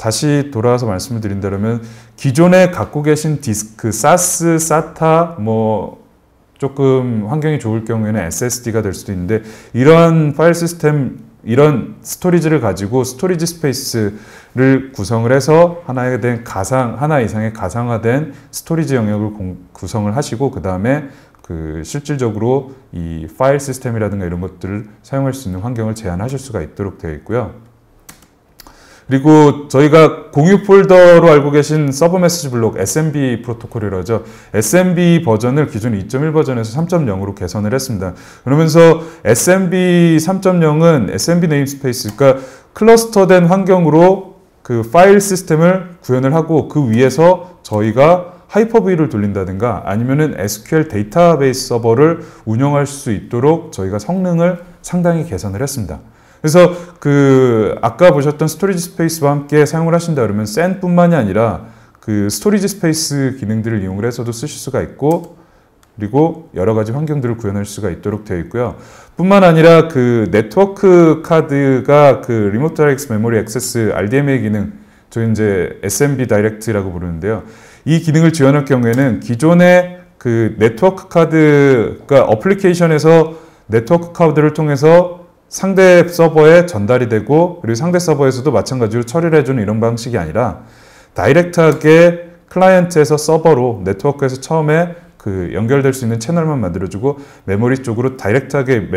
다시 돌아와서 말씀을 드린다면 기존에 갖고 계신 디스크, 사스, 사타, 뭐 조금 환경이 좋을 경우에는 SSD가 될 수도 있는데 이러한 파일 시스템, 이런 스토리지를 가지고 스토리지 스페이스를 구성을 해서 하나 이상의 가상화된 스토리지 영역을 구성을 하시고 그 다음에 실질적으로 이 파일 시스템이라든가 이런 것들을 사용할 수 있는 환경을 제한하실 수가 있도록 되어 있고요. 그리고 저희가 공유 폴더로 알고 계신 서브 메시지 블록 SMB 프로토콜이라고 하죠. SMB 버전을 기존 2.1 버전에서 3.0으로 개선을 했습니다. 그러면서 SMB 3.0은 SMB 네임스페이스, 그러니까 클러스터된 환경으로 그 파일 시스템을 구현을 하고 그 위에서 저희가 하이퍼V를 돌린다든가 아니면은 SQL 데이터베이스 서버를 운영할 수 있도록 저희가 성능을 상당히 개선을 했습니다. 그래서 아까 보셨던 스토리지 스페이스와 함께 사용을 하신다 그러면 SAN뿐만이 아니라 그 스토리지 스페이스 기능들을 이용을 해서도 쓰실 수가 있고 그리고 여러 가지 환경들을 구현할 수가 있도록 되어 있고요. 뿐만 아니라 그 네트워크 카드가 그 리모트 다이렉트 메모리 액세스 RDMA 기능, 저희 이제 SMB 다이렉트라고 부르는데요. 이 기능을 지원할 경우에는 기존의 그 네트워크 카드가 어플리케이션에서 네트워크 카드를 통해서 상대 서버에 전달이 되고 그리고 상대 서버에서도 마찬가지로 처리를 해주는 이런 방식이 아니라 다이렉트하게 클라이언트에서 서버로 네트워크에서 처음에 연결될 수 있는 채널만 만들어주고 메모리 쪽으로 다이렉트하게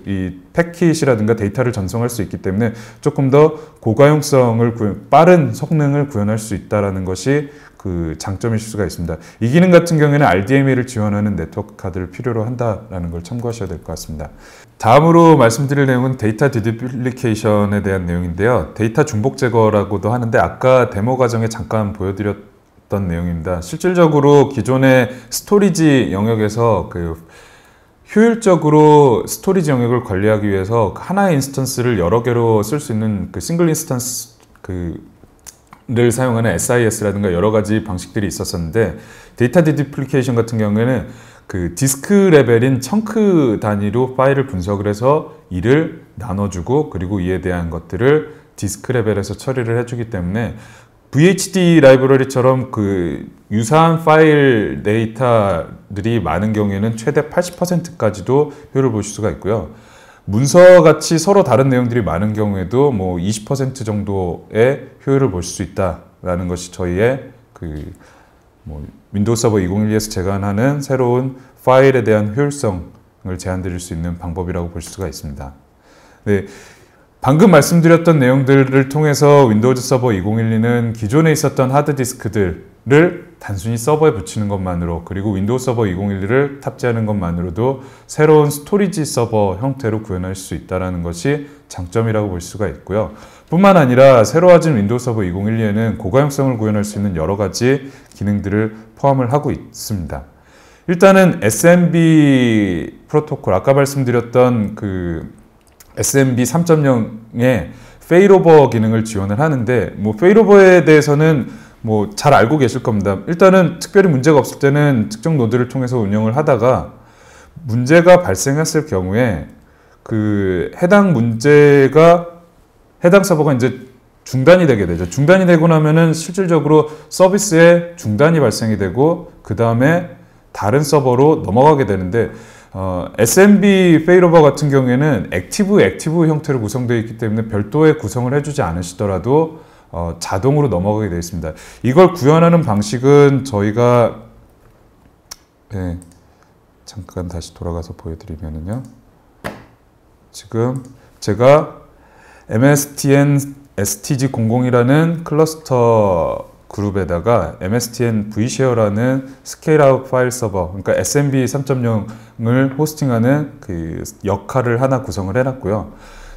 이 패킷이라든가 데이터를 전송할 수 있기 때문에 조금 더 고가용성을 빠른 성능을 구현할 수 있다는 것이 그 장점이실 수가 있습니다. 이 기능 같은 경우에는 RDMA를 지원하는 네트워크 카드를 필요로 한다는 걸 참고하셔야 될 것 같습니다. 다음으로 말씀드릴 내용은 데이터 디듀플리케이션에 대한 내용인데요. 데이터 중복 제거라고도 하는데 아까 데모 과정에 잠깐 보여드렸던 내용입니다. 실질적으로 기존의 스토리지 영역에서 효율적으로 스토리지 영역을 관리하기 위해서 하나의 인스턴스를 여러 개로 쓸 수 있는 싱글 인스턴스 를 사용하는 SIS라든가 여러 가지 방식들이 있었었는데 데이터 디듀플리케이션 같은 경우에는 디스크 레벨인 청크 단위로 파일을 분석을 해서 이를 나눠주고 그리고 이에 대한 것들을 디스크 레벨에서 처리를 해주기 때문에 VHD 라이브러리처럼 유사한 파일 데이터들이 많은 경우에는 최대 80%까지도 효율을 보실 수가 있고요. 문서같이 서로 다른 내용들이 많은 경우에도 뭐 20% 정도의 효율을 볼 수 있다라는 것이 저희의 윈도우 서버 2012에서 제안하는 새로운 파일에 대한 효율성을 제안드릴 수 있는 방법이라고 볼 수가 있습니다. 네, 방금 말씀드렸던 내용들을 통해서 윈도우 서버 2012는 기존에 있었던 하드디스크들을 단순히 서버에 붙이는 것만으로 그리고 윈도우 서버 2012를 탑재하는 것만으로도 새로운 스토리지 서버 형태로 구현할 수 있다는 것이 장점이라고 볼 수가 있고요. 뿐만 아니라 새로워진 윈도우 서버 2012에는 고가용성을 구현할 수 있는 여러 가지 기능들을 포함을 하고 있습니다. 일단은 SMB 프로토콜, 아까 말씀드렸던 SMB 3.0의 페일오버 기능을 지원을 하는데 페일오버에 대해서는 잘 알고 계실 겁니다. 일단은 특별히 문제가 없을 때는 특정 노드를 통해서 운영을 하다가 문제가 발생했을 경우에 해당 서버가 이제 중단이 되게 되죠. 중단이 되고 나면은 실질적으로 서비스에 중단이 발생이 되고 그 다음에 다른 서버로 넘어가게 되는데 SMB 페일오버 같은 경우에는 액티브 형태로 구성되어 있기 때문에 별도의 구성을 해주지 않으시더라도 자동으로 넘어가게 되어 있습니다. 이걸 구현하는 방식은 저희가 잠깐 다시 돌아가서 보여드리면요. 지금 제가 MSTN STG00이라는 클러스터 그룹에다가 MSTN vShare라는 스케일아웃 파일 서버, 그러니까 SMB 3.0을 호스팅하는 역할을 하나 구성을 해놨고요.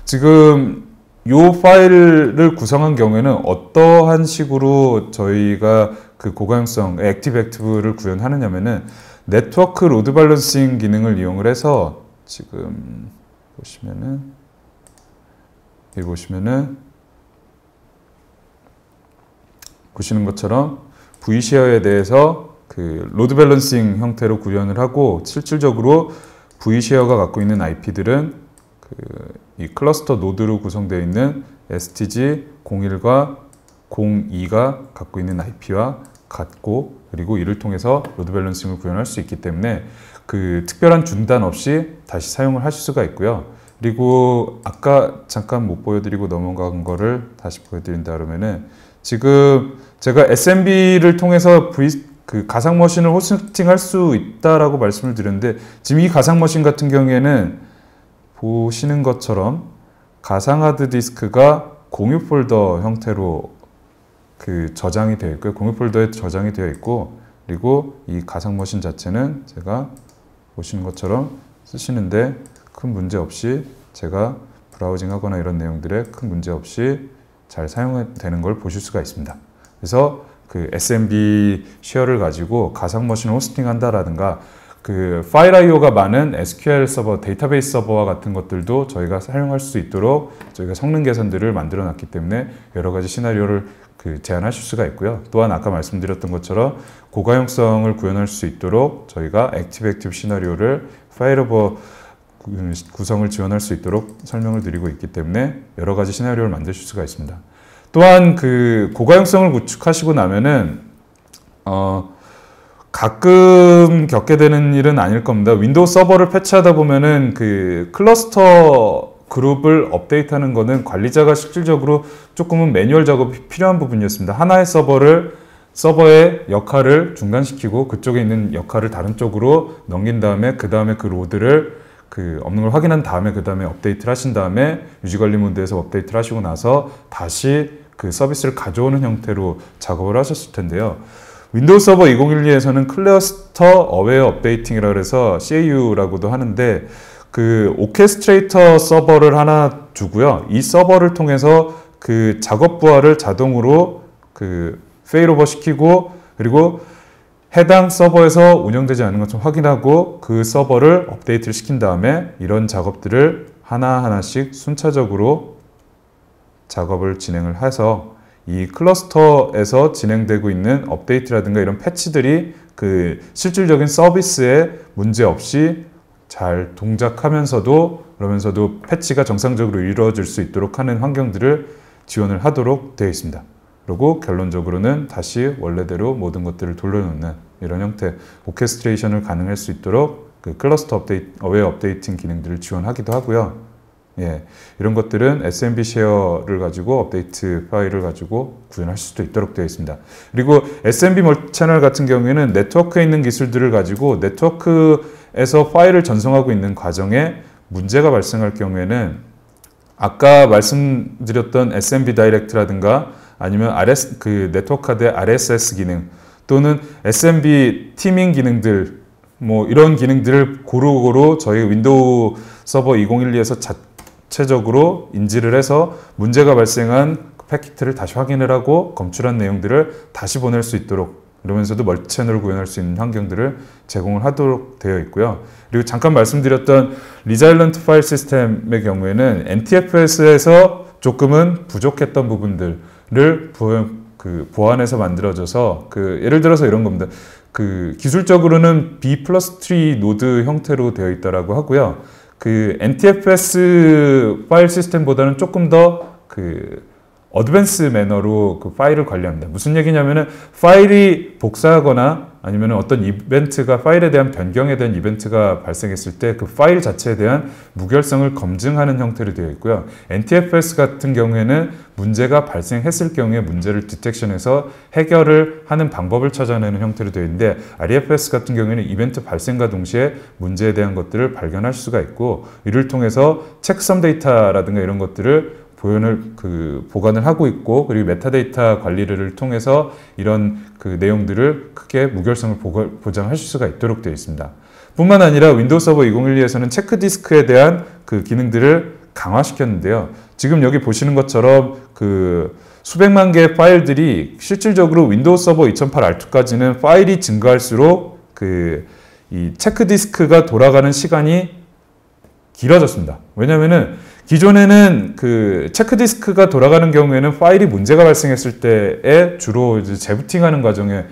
지금 이 파일을 구성한 경우에는 어떠한 식으로 저희가 고가용성 액티브를 구현하느냐면은 네트워크 로드 밸런싱 기능을 이용을 해서 지금 여기 보시면은 보시는 것처럼 vShare에 대해서 로드 밸런싱 형태로 구현을 하고 실질적으로 vShare가 갖고 있는 IP들은 이 클러스터 노드로 구성되어 있는 STG 01과 02가 갖고 있는 IP와 같고, 그리고 이를 통해서 로드 밸런싱을 구현할 수 있기 때문에 그 특별한 중단 없이 다시 사용을 하실 수가 있고요. 그리고 아까 잠깐 못 보여드리고 넘어간 거를 다시 보여드린다 그러면은, 지금 제가 SMB를 통해서 그 가상 머신을 호스팅할 수 있다라고 말씀을 드렸는데, 지금 이 가상 머신 같은 경우에는 보시는 것처럼 가상 하드 디스크가 공유 폴더 형태로 그 저장이 되어 있고요. 공유 폴더에 저장이 되어 있고, 그리고 이 가상 머신 자체는 제가 보시는 것처럼 쓰시는데 큰 문제 없이, 제가 브라우징 하거나 이런 내용들에 큰 문제 없이 잘 사용되는 걸 보실 수가 있습니다. 그래서 그 SMB 쉐어를 가지고 가상 머신을 호스팅 한다라든가, 그 파일 IO가 많은 SQL 서버, 데이터베이스 서버와 같은 것들도 저희가 사용할 수 있도록 저희가 성능 개선들을 만들어 놨기 때문에 여러 가지 시나리오를 제안하실 수가 있고요. 또한 아까 말씀드렸던 것처럼 고가용성을 구현할 수 있도록 저희가 액티브 시나리오를 파일오버 구성을 지원할 수 있도록 설명을 드리고 있기 때문에 여러 가지 시나리오를 만드실 수가 있습니다. 또한 그 고가용성을 구축하시고 나면은 가끔 겪게 되는 일은 아닐 겁니다. 윈도우 서버를 패치하다 보면은 그 클러스터 그룹을 업데이트하는 거는 관리자가 실질적으로 조금은 매뉴얼 작업이 필요한 부분이었습니다. 하나의 서버의 역할을 중단시키고 그쪽에 있는 역할을 다른 쪽으로 넘긴 다음에 그 다음에 그 로드를 없는 걸 확인한 다음에 그 다음에 업데이트를 하신 다음에 유지관리 모드에서 업데이트를 하시고 나서 다시 그 서비스를 가져오는 형태로 작업을 하셨을 텐데요. 윈도우 서버 2012에서는 클러스터 어웨어 업데이팅이라고 해서 CAU라고도 하는데, 그 오케스트레이터 서버를 하나 두고요. 이 서버를 통해서 그 작업 부하를 자동으로 그 페일오버 시키고, 그리고 해당 서버에서 운영되지 않는 것 좀 확인하고 그 서버를 업데이트를 시킨 다음에 이런 작업들을 하나하나씩 순차적으로 작업을 진행을 해서 이 클러스터에서 진행되고 있는 업데이트라든가 이런 패치들이 그 실질적인 서비스에 문제 없이 잘 동작하면서도, 그러면서도 패치가 정상적으로 이루어질 수 있도록 하는 환경들을 지원을 하도록 되어 있습니다. 그리고 결론적으로는 다시 원래대로 모든 것들을 돌려놓는 이런 형태, 오케스트레이션을 가능할 수 있도록 그 클러스터 어웨어 업데이팅 기능들을 지원하기도 하고요. 예, 이런 것들은 SMB 쉐어를 가지고 업데이트 파일을 가지고 구현하실 수도 있도록 되어 있습니다. 그리고 SMB 멀티채널 같은 경우에는 네트워크에 있는 기술들을 가지고 네트워크에서 파일을 전송하고 있는 과정에 문제가 발생할 경우에는 아까 말씀드렸던 SMB 다이렉트라든가 아니면 그 네트워크 카드의 RSS 기능 또는 SMB 티밍 기능들, 뭐 이런 기능들을 고루고루 저희 윈도우 서버 2012에서 자체적으로 인지를 해서 문제가 발생한 패킷을 다시 확인을 하고 검출한 내용들을 다시 보낼 수 있도록, 그러면서도 멀티채널을 구현할 수 있는 환경들을 제공을 하도록 되어 있고요. 그리고 잠깐 말씀드렸던 리자일런트 파일 시스템의 경우에는 NTFS에서 조금은 부족했던 부분들을 보완해서 만들어져서 예를 들어서 이런 겁니다. 기술적으로는 B+3 노드 형태로 되어 있다라고 하고요. NTFS 파일 시스템보다는 조금 더 어드밴스 매너로 그 파일을 관리합니다. 무슨 얘기냐면은 파일이 복사하거나 아니면 어떤 이벤트가, 파일에 대한 변경에 대한 이벤트가 발생했을 때 그 파일 자체에 대한 무결성을 검증하는 형태로 되어 있고요. NTFS 같은 경우에는 문제가 발생했을 경우에 문제를 디텍션해서 해결을 하는 방법을 찾아내는 형태로 되어 있는데, REFS 같은 경우에는 이벤트 발생과 동시에 문제에 대한 것들을 발견할 수가 있고, 이를 통해서 체크섬 데이터라든가 이런 것들을 보관을 하고 있고, 그리고 메타데이터 관리를 통해서 이런 내용들을 크게 무결성을 보장하실 수가 있도록 되어 있습니다. 뿐만 아니라 윈도우 서버 2012에서는 체크 디스크에 대한 기능들을 강화시켰는데요. 지금 여기 보시는 것처럼 수백만 개의 파일들이 실질적으로 윈도우 서버 2008 R2까지는 파일이 증가할수록 이 체크 디스크가 돌아가는 시간이 길어졌습니다. 왜냐면은 기존에는 체크 디스크가 돌아가는 경우에는 파일이 문제가 발생했을 때에 주로 이제 재부팅하는 과정에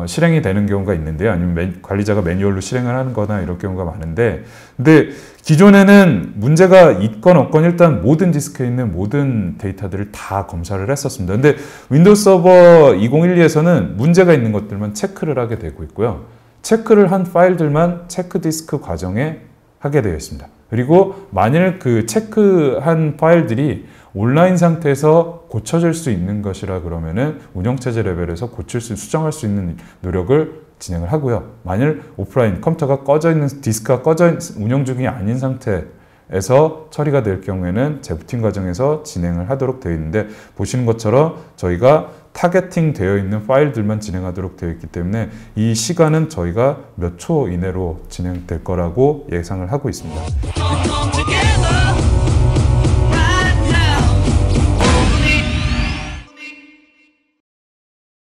실행이 되는 경우가 있는데요. 아니면 관리자가 매뉴얼로 실행을 하는 거나 이런 경우가 많은데, 근데 기존에는 문제가 있건 없건 일단 모든 디스크에 있는 모든 데이터들을 다 검사를 했었습니다. 근데 윈도우 서버 2012에서는 문제가 있는 것들만 체크를 하게 되고 있고요. 체크를 한 파일들만 체크 디스크 과정에 하게 되어 있습니다. 그리고 만일 그 체크한 파일들이 온라인 상태에서 고쳐질 수 있는 것이라 그러면은 운영체제 레벨에서 수정할 수 있는 노력을 진행을 하고요. 만일 오프라인 컴퓨터가 꺼져 있는, 디스크가 운영 중이 아닌 상태에서 처리가 될 경우에는 재부팅 과정에서 진행을 하도록 되어 있는데, 보시는 것처럼 저희가 타겟팅 되어 있는 파일들만 진행하도록 되어 있기 때문에 이 시간은 저희가 몇 초 이내로 진행될 거라고 예상을 하고 있습니다.